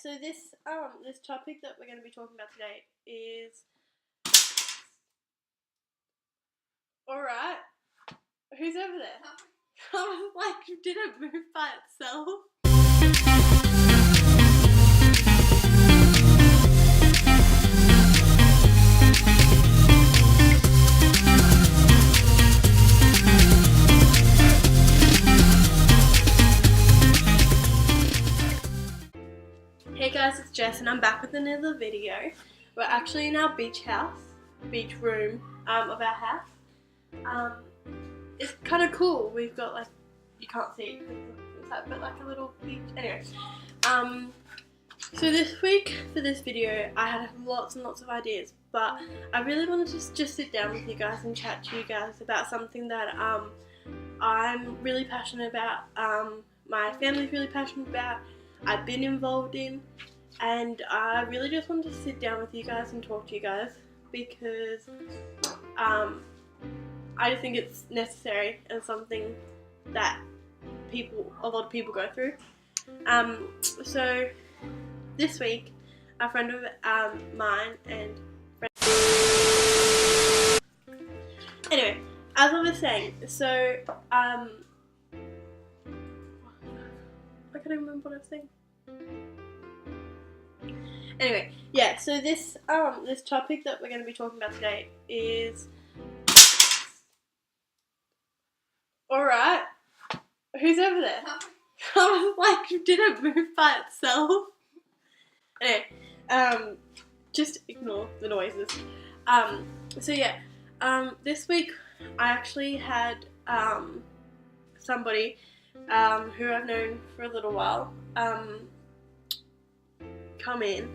So this topic that we're going to be talking about today is alright. Who's over there? I was like, did it move by itself? Hey guys, it's Jess and I'm back with another video. We're actually in our beach room of our house. It's kind of cool. We've got like, you can't see it inside, but like a little beach. Anyway, so this week for this video I had lots and lots of ideas, but I really wanted to just sit down with you guys and chat to you guys about something that I'm really passionate about, my family's really passionate about, I've been involved in, and I really just wanted to sit down with you guys and talk to you guys because I just think it's necessary and something that a lot of people go through. So this week, a friend of mine and anyway, as I was saying, so I can't even remember what I was saying. Anyway, yeah, so this topic that we're going to be talking about today is alright. Who's over there? I was like, did it move by itself? Anyway, just ignore the noises. So yeah, this week I actually had somebody who I've known for a little while come in,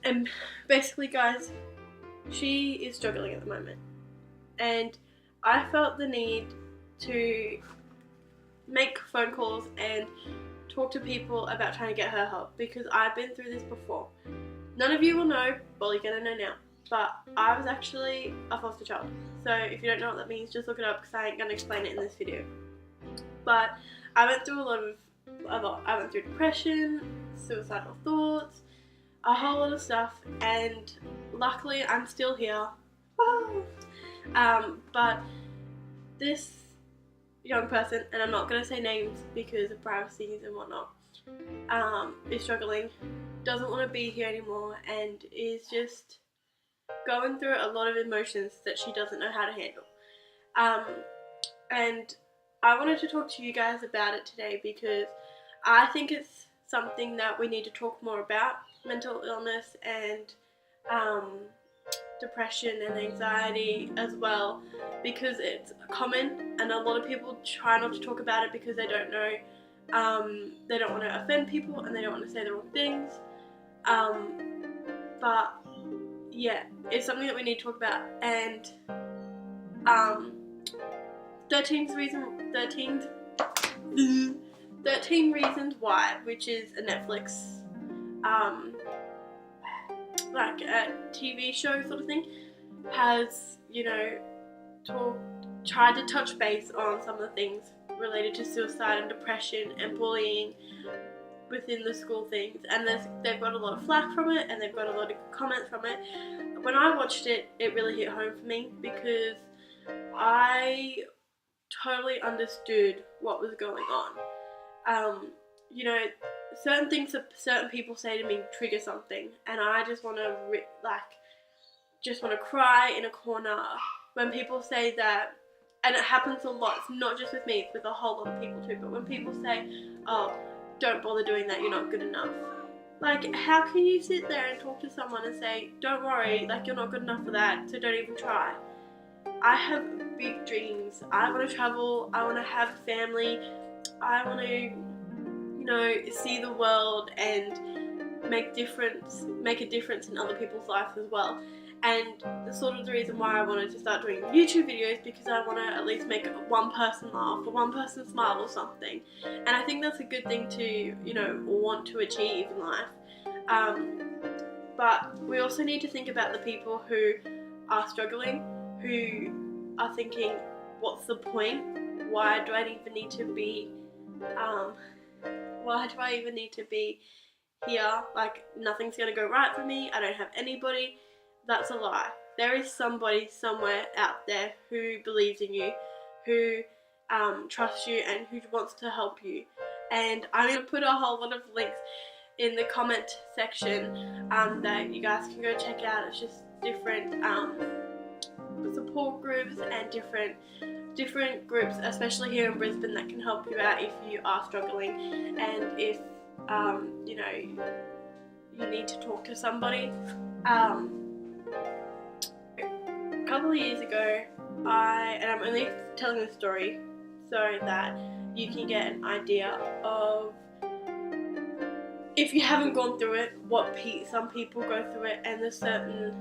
and basically guys, she is struggling at the moment, and I felt the need to make phone calls and talk to people about trying to get her help because I've been through this before. None of you will know, well, you're gonna know now, but I was actually a foster child. So if you don't know what that means, just look it up because I ain't gonna explain it in this video. But I went through a lot. I went through depression, suicidal thoughts, a whole lot of stuff, and luckily I'm still here. But this young person, and I'm not going to say names because of privacy and whatnot, is struggling, doesn't want to be here anymore, and is just going through a lot of emotions that she doesn't know how to handle. And I wanted to talk to you guys about it today because I think it's something that we need to talk more about, mental illness and depression and anxiety as well, because it's common and a lot of people try not to talk about it because they don't know, they don't want to offend people and they don't want to say the wrong things, but yeah, it's something that we need to talk about. And 13 Reasons Why, which is a Netflix like a TV show sort of thing, has, you know, tried to touch base on some of the things related to suicide and depression and bullying within the school things, and they've got a lot of flack from it and they've got a lot of comments from it. When I watched it, it really hit home for me because I totally understood what was going on. You know, certain things that certain people say to me trigger something, and I just want to cry in a corner when people say that. And it happens a lot. It's not just with me, it's with a whole lot of people too. But when people say, oh, don't bother doing that, you're not good enough. Like, how can you sit there and talk to someone and say, don't worry, like, you're not good enough for that, so don't even try. I have big dreams. I want to travel. I want to have a family. I want to, you know, see the world and make a difference in other people's lives as well. And the sort of the reason why I wanted to start doing YouTube videos, because I want to at least make one person laugh or one person smile or something. And I think that's a good thing to, you know, want to achieve in life. But we also need to think about the people who are struggling, who are thinking, what's the point? Why do I even need to be here, like nothing's gonna go right for me, I don't have anybody. That's a lie. There is somebody somewhere out there who believes in you, who trusts you, and who wants to help you. And I'm going to put a whole lot of links in the comment section that you guys can go check out. It's just different support groups and different groups, especially here in Brisbane, that can help you out if you are struggling, and if you know, you need to talk to somebody. A couple of years ago, and I'm only telling this story so that you can get an idea of, if you haven't gone through it, what some people go through it, and the certain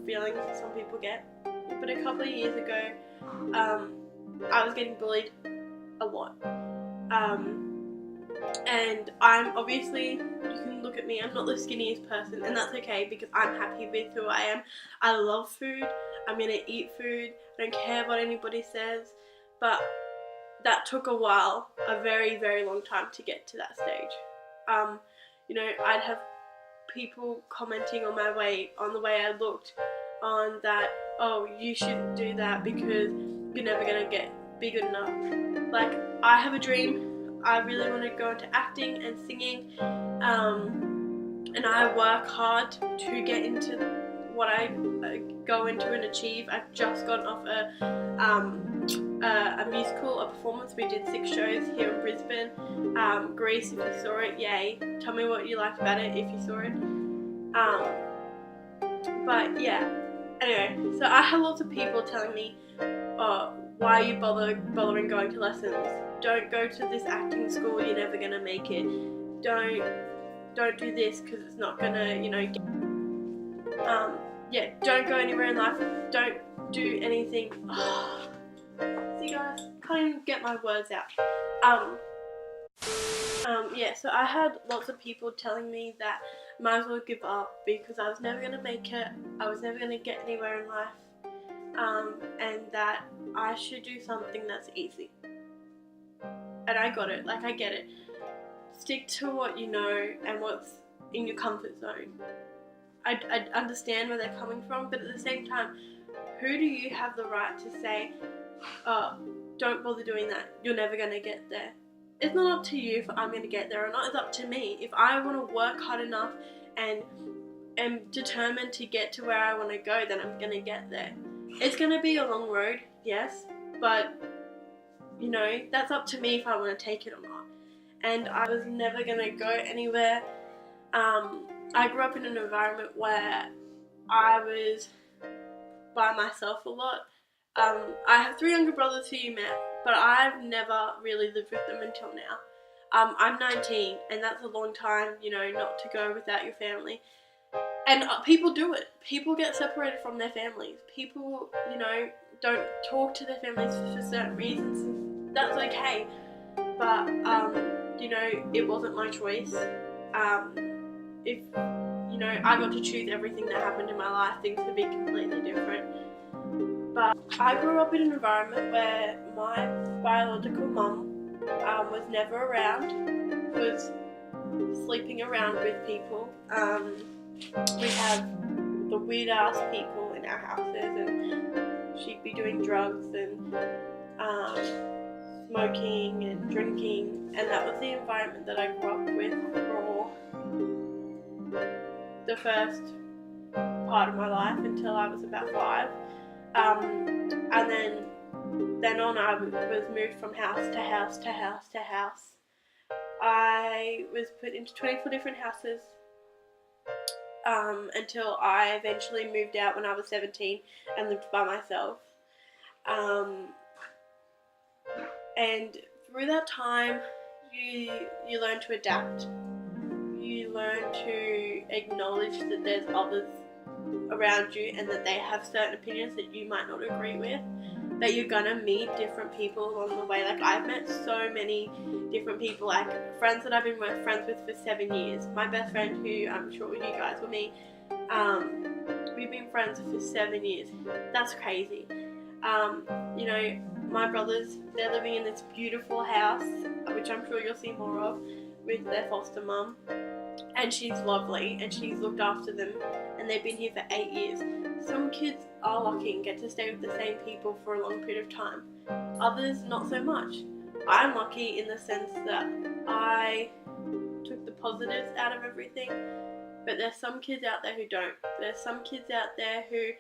feelings that some people get. But a couple of years ago, I was getting bullied a lot. And I'm obviously, you can look at me, I'm not the skinniest person, and that's okay because I'm happy with who I am. I love food, I'm going to eat food, I don't care what anybody says, but that took a while, a very, very long time to get to that stage. You know, I'd have people commenting on the way I looked, on that, oh, you shouldn't do that because you're never going to be good enough. Like, I have a dream. I really want to go into acting and singing, and I work hard to get into what I go into and achieve. I've just gotten off a musical, a performance. We did 6 shows here in Brisbane. Grease, if you saw it, yay. Tell me what you liked about it if you saw it. But yeah, anyway, so I had lots of people telling me, why are you bothering going to lessons? Don't go to this acting school, you're never gonna make it. Don't do this because it's not gonna, you know, yeah, don't go anywhere in life. Don't do anything. See guys, can't even get my words out. Yeah, so I had lots of people telling me that I might as well give up because I was never gonna make it. I was never gonna get anywhere in life. And that I should do something that's easy. And I got it, like I get it. Stick to what you know and what's in your comfort zone. I understand where they're coming from, but at the same time, who do you have the right to say, don't bother doing that, you're never going to get there? It's not up to you if I'm going to get there or not, it's up to me. If I want to work hard enough and am determined to get to where I want to go, then I'm going to get there. It's going to be a long road, yes, but you know, that's up to me if I want to take it or not. And I was never going to go anywhere. I grew up in an environment where I was by myself a lot. I have 3 younger brothers who you met, but I've never really lived with them until now. I'm 19, and that's a long time, you know, not to go without your family. And people do it. People get separated from their families. People, you know, don't talk to their families for certain reasons. That's okay. But, you know, it wasn't my choice. If, you know, I got to choose everything that happened in my life, things would be completely different. But I grew up in an environment where my biological mum was never around, was sleeping around with people. We have the weird ass people in our houses, and she'd be doing drugs and smoking and drinking, and that was the environment that I grew up with for the first part of my life until I was about 5. And then on I was moved from house to house to house to house. I was put into 24 different houses until I eventually moved out when I was 17 and lived by myself. And through that time, you learn to adapt. You learn to acknowledge that there's others around you and that they have certain opinions that you might not agree with. That you're gonna meet different people along the way. Like, I've met so many different people, like friends that I've been friends with for 7 years. My best friend, who I'm sure you guys will meet, we've been friends for 7 years. That's crazy. You know, my brothers, they're living in this beautiful house, which I'm sure you'll see more of. with their foster mum, and she's lovely and she's looked after them, and they've been here for 8 years. Some kids are lucky and get to stay with the same people for a long period of time. Others, not so much. I'm lucky in the sense that I took the positives out of everything, but there's some kids out there who don't. There's some kids out there who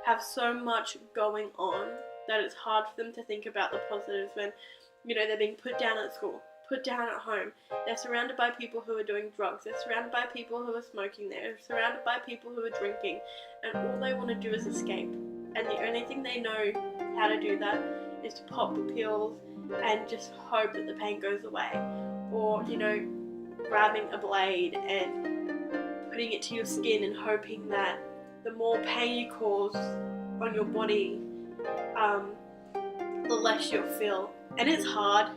have so much going on that it's hard for them to think about the positives when, they're being put down at school, put down at home. They're surrounded by people who are doing drugs. They're surrounded by people who are smoking. They're surrounded by people who are drinking. And all they want to do is escape. And the only thing they know how to do that is to pop pills and just hope that the pain goes away. Or, grabbing a blade and putting it to your skin and hoping that the more pain you cause on your body, the less you'll feel. And it's hard.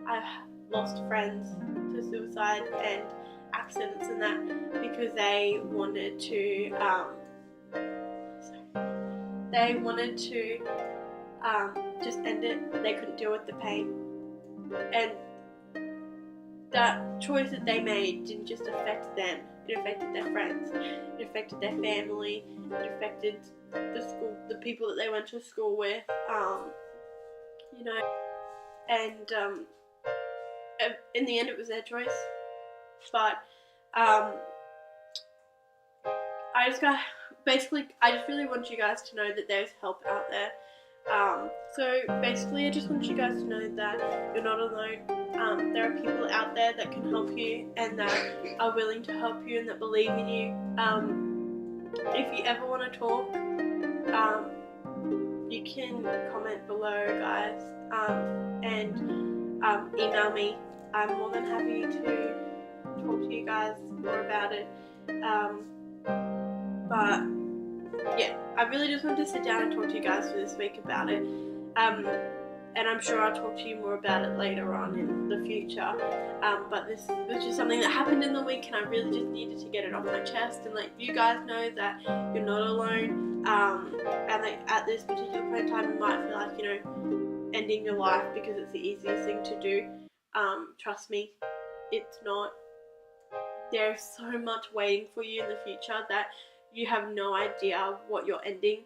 I've lost friends to suicide and accidents and that because they wanted to just end it. They couldn't deal with the pain, and that choice that they made didn't just affect them, it affected their friends, it affected their family, it affected the school, the people that they went to school with, and in the end it was their choice. But I just really want you guys to know that there's help out there. So basically I just want you guys to know that you're not alone. There are people out there that can help you and that are willing to help you and that believe in you. If you ever want to talk, you can comment below, guys, and email me. I'm more than happy to talk to you guys more about it. But yeah, I really just wanted to sit down and talk to you guys for this week about it. And I'm sure I'll talk to you more about it later on in the future. But this was just something that happened in the week, and I really just needed to get it off my chest and let you guys know that you're not alone. And that at this particular point in time, you might feel like, ending your life because it's the easiest thing to do. Trust me, it's not. There's so much waiting for you in the future that you have no idea what you're ending.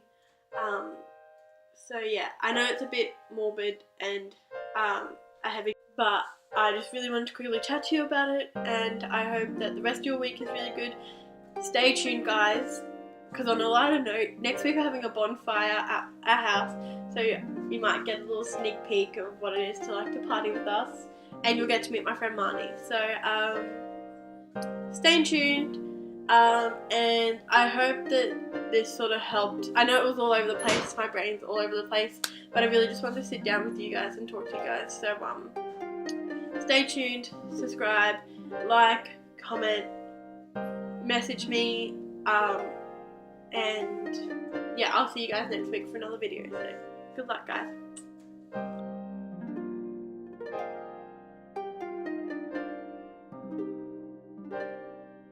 So yeah, I know it's a bit morbid and a heavy, but I just really wanted to quickly chat to you about it, and I hope that the rest of your week is really good. Stay tuned, guys, because on a lighter note, next week we're having a bonfire at our house, so you might get a little sneak peek of what it is to like to party with us, and you'll get to meet my friend Marnie. So stay tuned, and I hope that this sort of helped. I know it was all over the place, my brain's all over the place, but I really just wanted to sit down with you guys and talk to you guys. So stay tuned, subscribe, like, comment, message me, and yeah, I'll see you guys next week for another video. So good luck, guys.